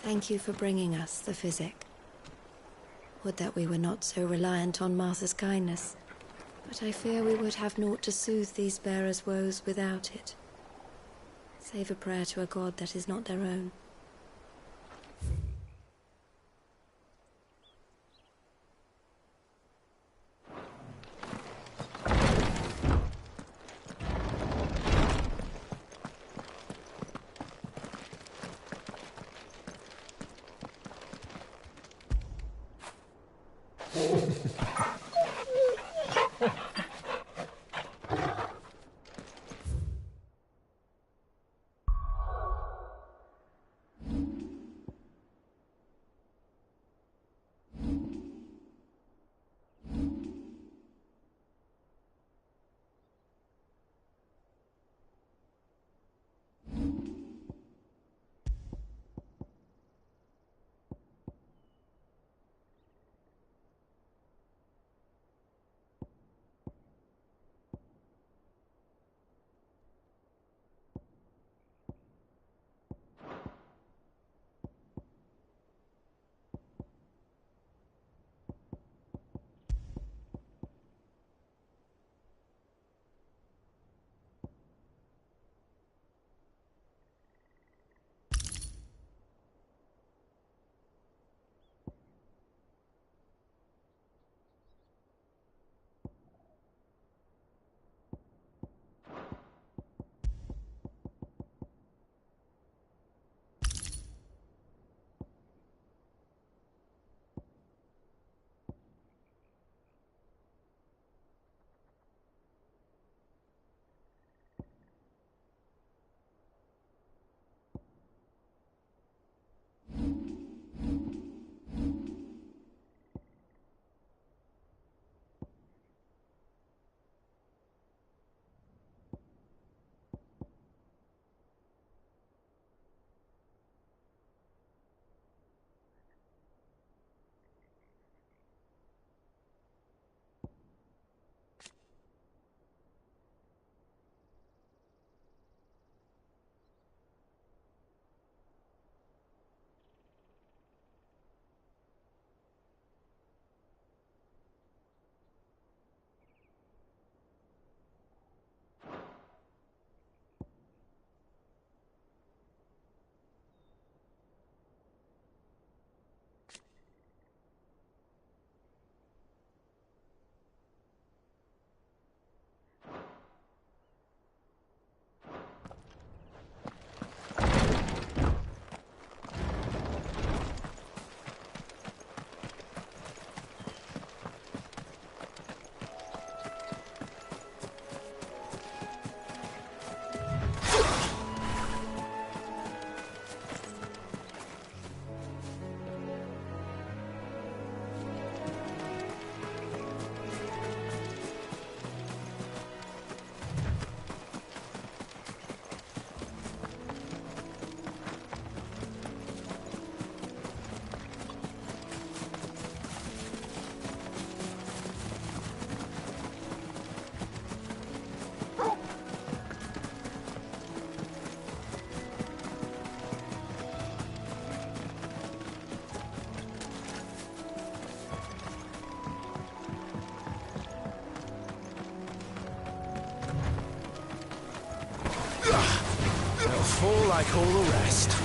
Thank you for bringing us the physic. Would that we were not so reliant on Martha's kindness, but I fear we would have naught to soothe these bearers' woes without it, save a prayer to a god that is not their own. Fall like all the rest.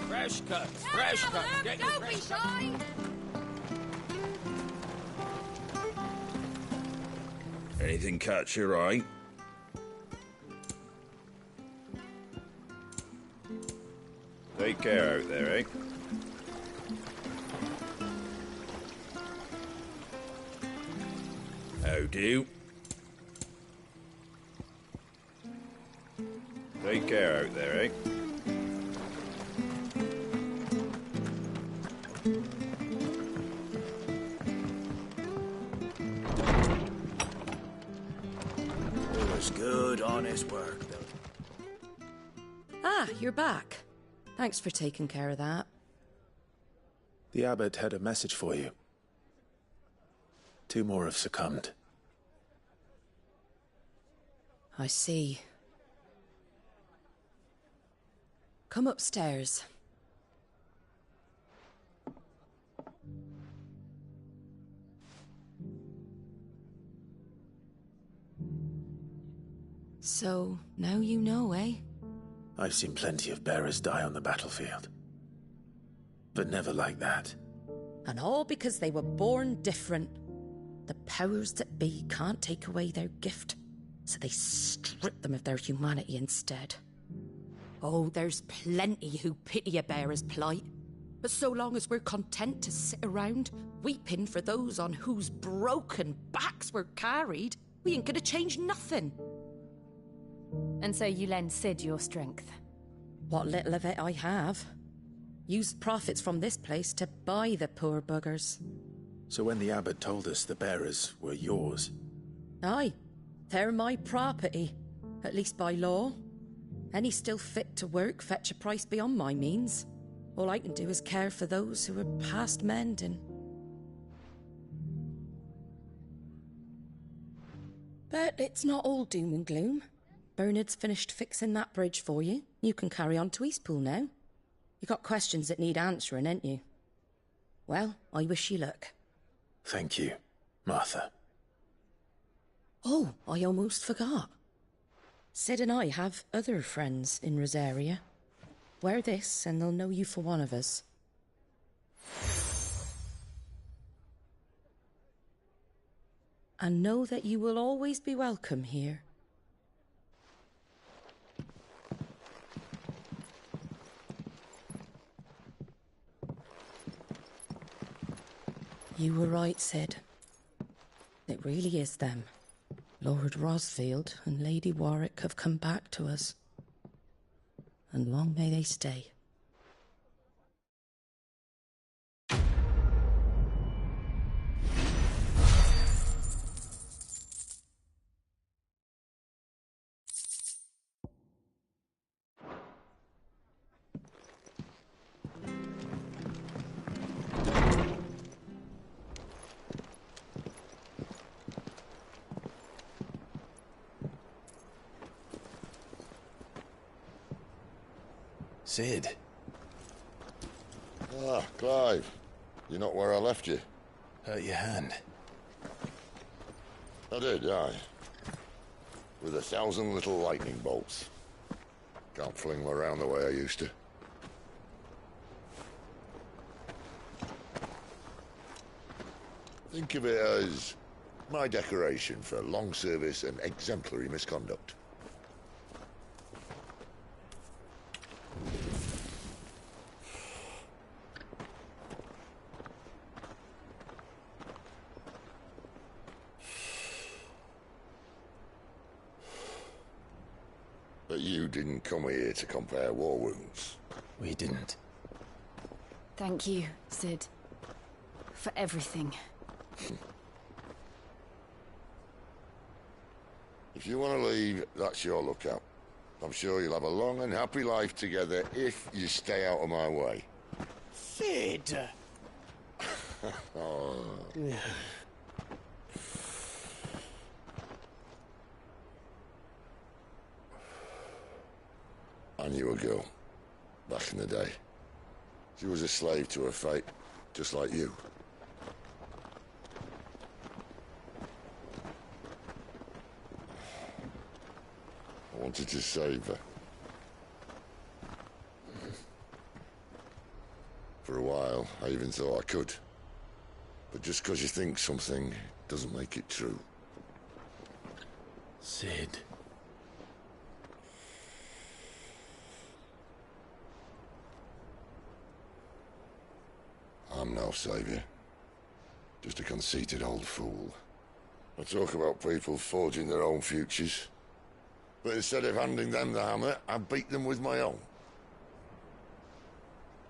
Fresh cuts, fresh cuts. Get your Don't be shy! Anything catch your eye? Take care out there, eh? How do? Take care out there, eh? Always good, honest work, though. Ah, you're back. Thanks for taking care of that. The abbot had a message for you. 2 more have succumbed. I see. Come upstairs. So, now you know, eh? I've seen plenty of bearers die on the battlefield. But never like that. And all because they were born different. The powers that be can't take away their gift, so they strip them of their humanity instead. Oh, there's plenty who pity a bearer's plight. But so long as we're content to sit around, weeping for those on whose broken backs we're carried, we ain't gonna change nothing. And so you lend Cid your strength. What little of it I have. Used profits from this place to buy the poor buggers. So when the abbot told us the bearers were yours... Aye, they're my property, at least by law. Any still fit to work fetch a price beyond my means. All I can do is care for those who are past mending. But it's not all doom and gloom. Bernard's finished fixing that bridge for you. You can carry on to Eastpool now. You got questions that need answering, ain't you? Well, I wish you luck. Thank you, Martha. Oh, I almost forgot. Cid and I have other friends in Rosaria. Wear this and they'll know you for one of us. And know that you will always be welcome here. You were right, Cid. It really is them. Lord Rosfield and Lady Warwick have come back to us. And long may they stay. Cid. Ah, Clive. You're not where I left you. Hurt your hand. I did, aye. With 1,000 little lightning bolts. Can't fling them around the way I used to. Think of it as my decoration for long service and exemplary misconduct. But you didn't come here to compare war wounds. We didn't. Thank you, Cid. For everything. If you want to leave, that's your lookout. I'm sure you'll have a long and happy life together if you stay out of my way. Cid! I knew a girl, back in the day. She was a slave to her fate, just like you. I wanted to save her. For a while, I even thought I could. But just because you think something doesn't make it true. Sid. I'm no savior. Just a conceited old fool. I talk about people forging their own futures. But instead of handing them the hammer, I beat them with my own.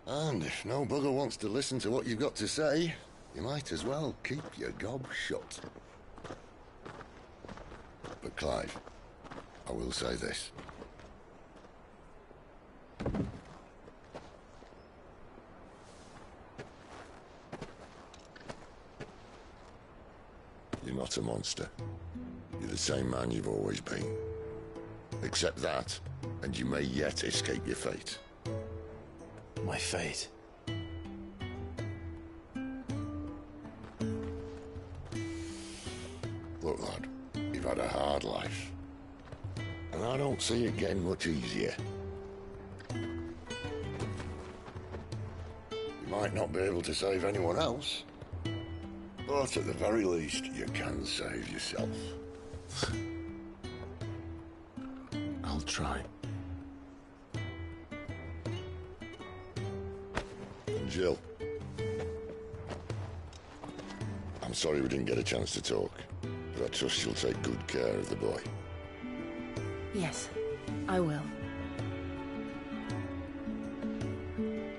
And if no bugger wants to listen to what you've got to say, you might as well keep your gob shut. But Clive, I will say this. You're not a monster. You're the same man you've always been. Accept that, and you may yet escape your fate. My fate. Look, lad, you've had a hard life. And I don't see it getting much easier. You might not be able to save anyone else, but at the very least, you can save yourself. I'll try. And Jill, I'm sorry we didn't get a chance to talk, but I trust you'll take good care of the boy. Yes, I will.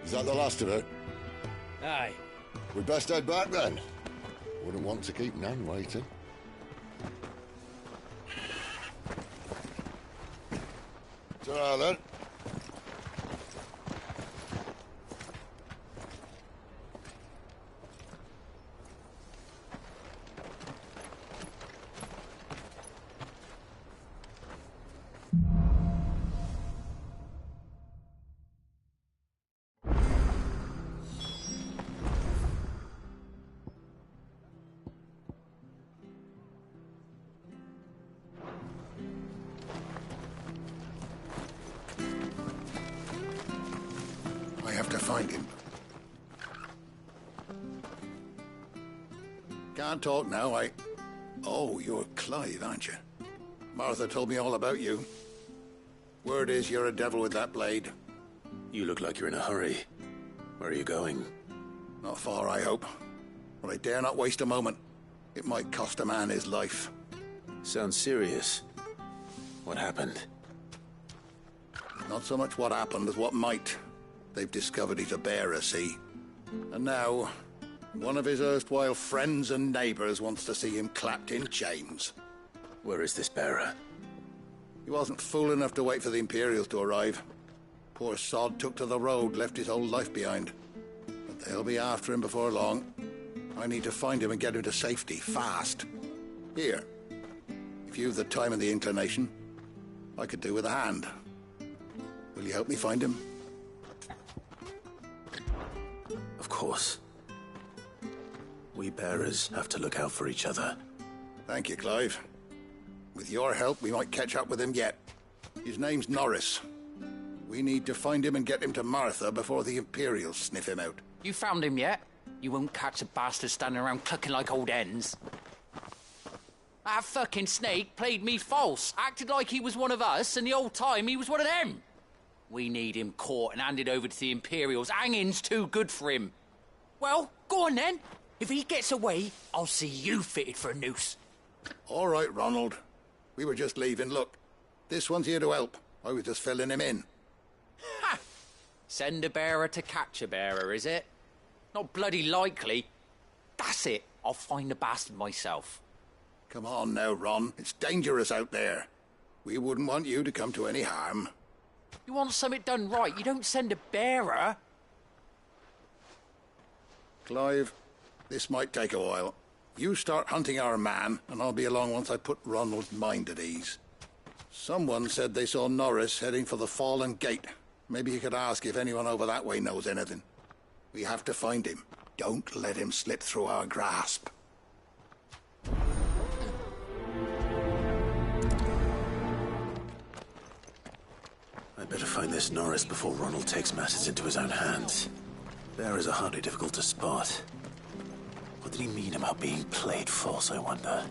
Is that the last of it? Aye. We'd best head back then. Wouldn't want to keep Nan waiting. Ta-ra then. I have to find him. Can't talk now, Oh, you're Clive, aren't you? Martha told me all about you. Word is you're a devil with that blade. You look like you're in a hurry. Where are you going? Not far, I hope. But I dare not waste a moment. It might cost a man his life. Sounds serious. What happened? Not so much what happened as what might. They've discovered he's a bearer, see? And now, one of his erstwhile friends and neighbours wants to see him clapped in chains. Where is this bearer? He wasn't fool enough to wait for the Imperials to arrive. Poor sod took to the road, left his whole life behind. But they'll be after him before long. I need to find him and get him to safety, fast. Here, if you've the time and the inclination, I could do with a hand. Will you help me find him? Of course. We bearers have to look out for each other. Thank you, Clive. With your help, we might catch up with him yet. His name's Norris. We need to find him and get him to Martha before the Imperials sniff him out. You found him yet? You won't catch a bastard standing around clucking like old hens. That fucking snake played me false, acted like he was one of us, and the whole time he was one of them. We need him caught and handed over to the Imperials. Hanging's too good for him. Well, go on then. If he gets away, I'll see you fitted for a noose. All right, Ronald. We were just leaving. Look, this one's here to help. I was just filling him in. Ha! Send a bearer to catch a bearer, is it? Not bloody likely. That's it. I'll find the bastard myself. Come on now, Ron. It's dangerous out there. We wouldn't want you to come to any harm. You want something done right, you don't send a bearer. Clive, This might take a while. You start hunting our man, and I'll be along once I put Ronald's mind at ease. Someone said they saw Norris heading for the Fallen Gate. Maybe you could ask if anyone over that way knows anything. We have to find him. Don't let him slip through our grasp. I'd better find this Norris before Ronald takes matters into his own hands. Bearers are hardly difficult to spot. What did he mean about being played false, I wonder?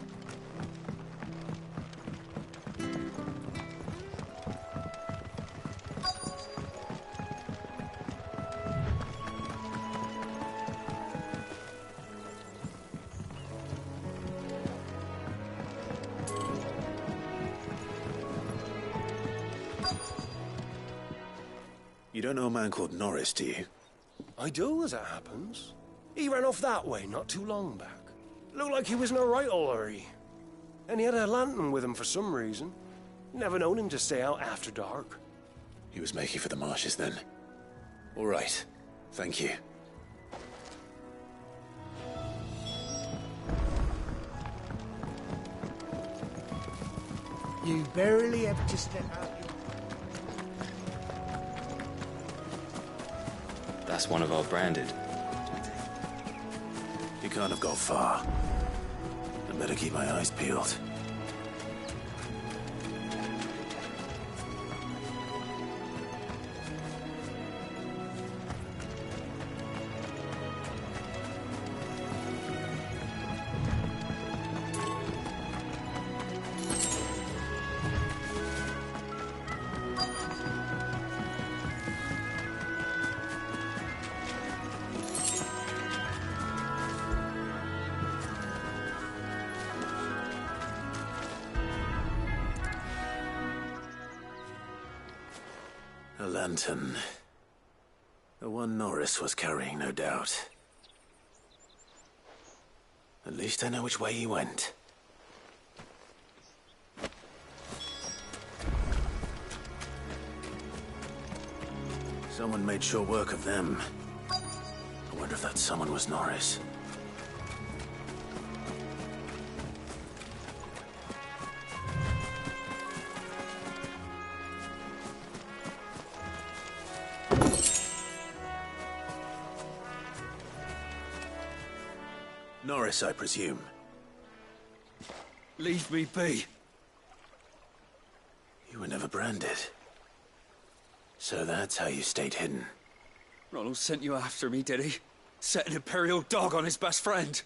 You don't know a man called Norris, do you? I do, as it happens. He ran off that way not too long back. Looked like he was in a right old hurry. And he had a lantern with him for some reason. Never known him to stay out after dark. He was making for the marshes then. All right. Thank you. You barely have to step out. That's one of our branded. He can't have got far. I better keep my eyes peeled. A lantern. The one Norris was carrying, no doubt. At least I know which way he went. Someone made sure work of them. I wonder if that someone was Norris. Norris, I presume. Leave me be. You were never branded. So that's how you stayed hidden. Ronald sent you after me, did he? Set an Imperial dog on his best friend.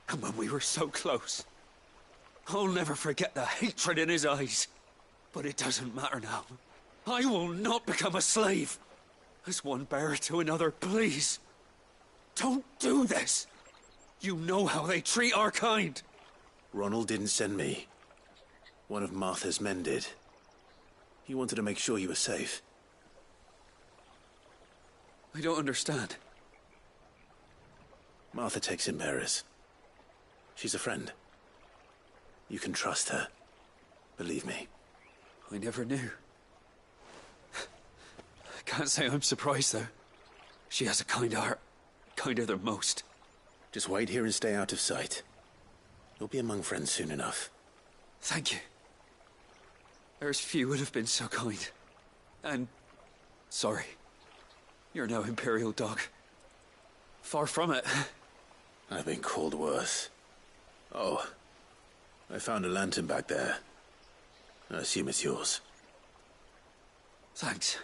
And when we were so close. I'll never forget the hatred in his eyes. But it doesn't matter now. I will not become a slave. As one bearer to another, please. Don't do this. You know how they treat our kind. Ronald didn't send me. One of Martha's men did. He wanted to make sure you were safe. I don't understand. Martha takes in bearers. She's a friend. You can trust her. Believe me. I never knew. I can't say I'm surprised, though. She has a kind heart. Kinder than most. Just wait here and stay out of sight. You'll be among friends soon enough. Thank you. There's few would have been so kind. And... sorry. You're no Imperial dog. Far from it. I've been called worse. Oh. I found a lantern back there. I assume it's yours. Thanks.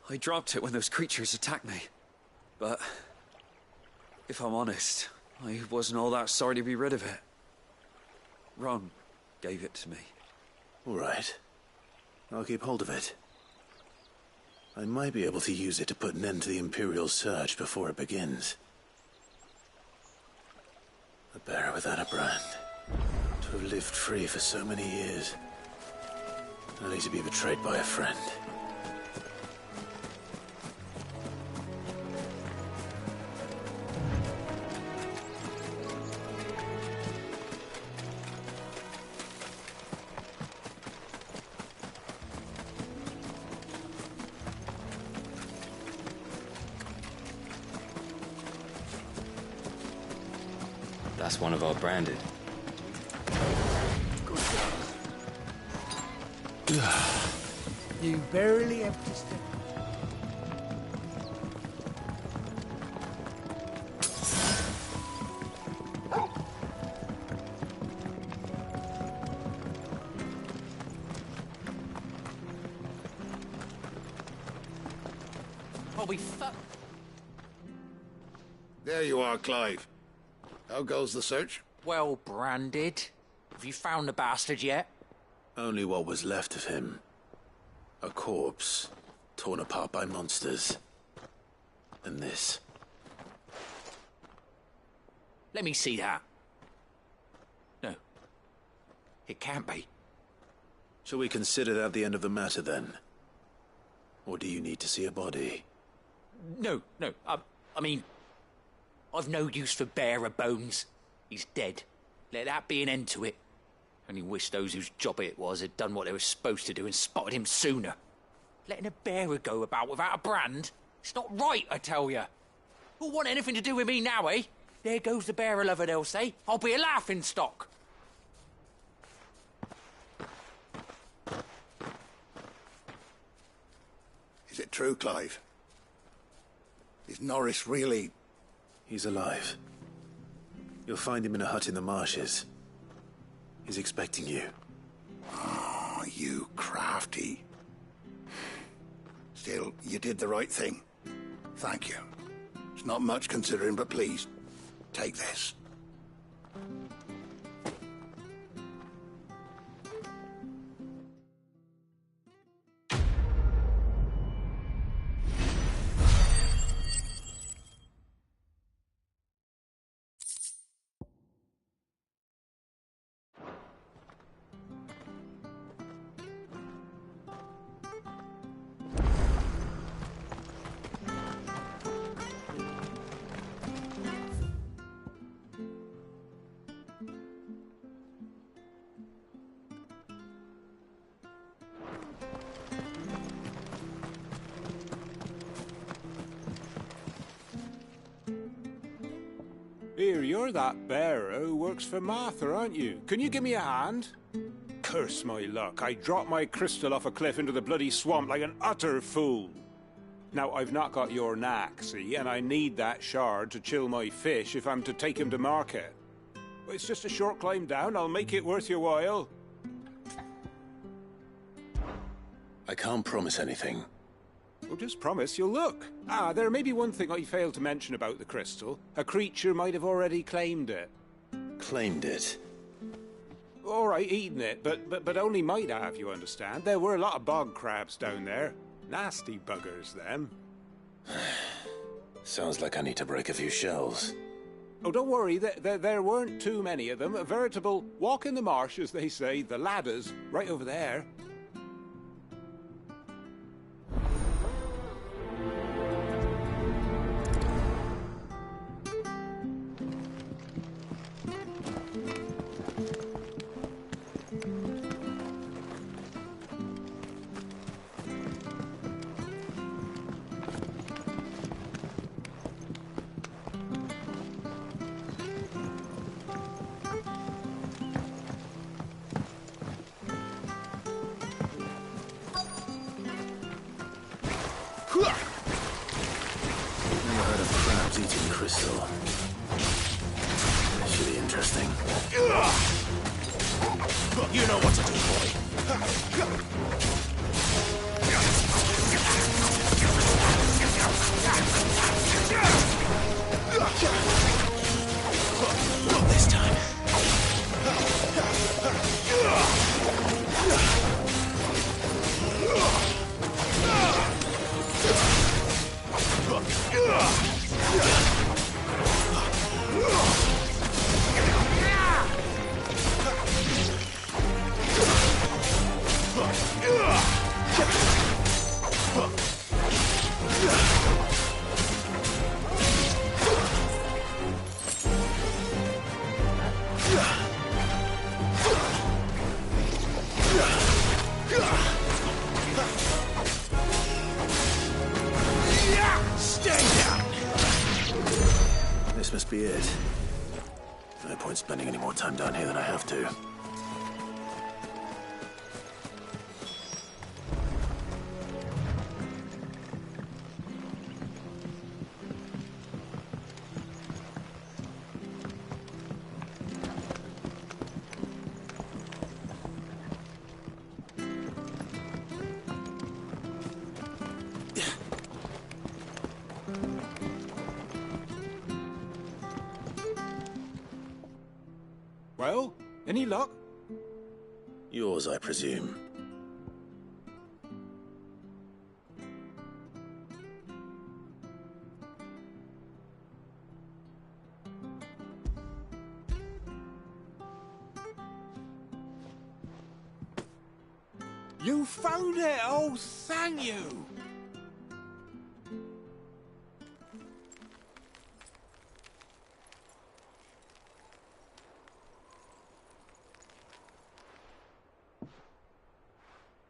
I dropped it when those creatures attacked me. But... if I'm honest, I wasn't all that sorry to be rid of it. Ron gave it to me. All right. I'll keep hold of it. I might be able to use it to put an end to the Imperial Surge before it begins. A bearer without a brand. To have lived free for so many years. Only to be betrayed by a friend. That's one of our branded. You barely have to step. Oh, we fuck. There you are, Clive. How goes the search? Well, branded. Have you found the bastard yet? Only what was left of him. A corpse, torn apart by monsters. And this. Let me see that. No. It can't be. Shall we consider that the end of the matter, then? Or do you need to see a body? No. I mean, I've no use for bearer bones. He's dead. Let that be an end to it. Only wish those whose job it was had done what they were supposed to do and spotted him sooner. Letting a bearer go about without a brand? It's not right, I tell you. Who'll want anything to do with me now, eh? There goes the bearer lover, they'll say. I'll be a laughing stock. Is it true, Clive? Is Norris really... He's alive. You'll find him in a hut in the marshes. He's expecting you. Oh, you crafty. Still, you did the right thing. Thank you. It's not much considering, but please, take this. Here, you're that bearer who works for Martha, aren't you? Can you give me a hand? Curse my luck, I dropped my crystal off a cliff into the bloody swamp like an utter fool. Now, I've not got your knack, see, and I need that shard to chill my fish if I'm to take him to market. It's just a short climb down, I'll make it worth your while. I can't promise anything. Well, just promise you'll look. There may be one thing I failed to mention about the crystal. A creature might have already claimed it. Claimed it? All right, eaten it, but only might have, you understand. There were a lot of bog crabs down there. Nasty buggers, them. Sounds like I need to break a few shells. Oh, don't worry, there weren't too many of them. A veritable walk in the marsh, as they say, the ladders, right over there. Never heard of crabs eating crystal. Should be interesting. You know what to do, boy. Not this time. This must be it. No point spending any more time down here than I have to. Well, any luck? Yours, I presume. You found it! Oh, thank you!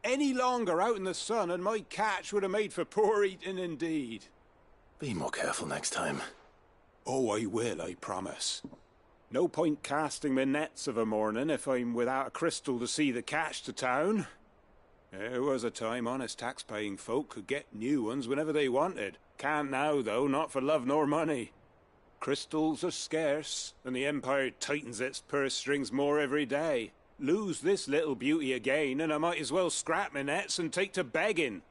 Any longer out in the sun and my catch would have made for poor eating indeed. Be more careful next time. Oh, I will, I promise. No point casting my nets of a morning if I'm without a crystal to see the catch to town. There was a time honest tax-paying folk could get new ones whenever they wanted. Can't now, though, not for love nor money. Crystals are scarce, and the Empire tightens its purse strings more every day. Lose this little beauty again, and I might as well scrap my nets and take to begging.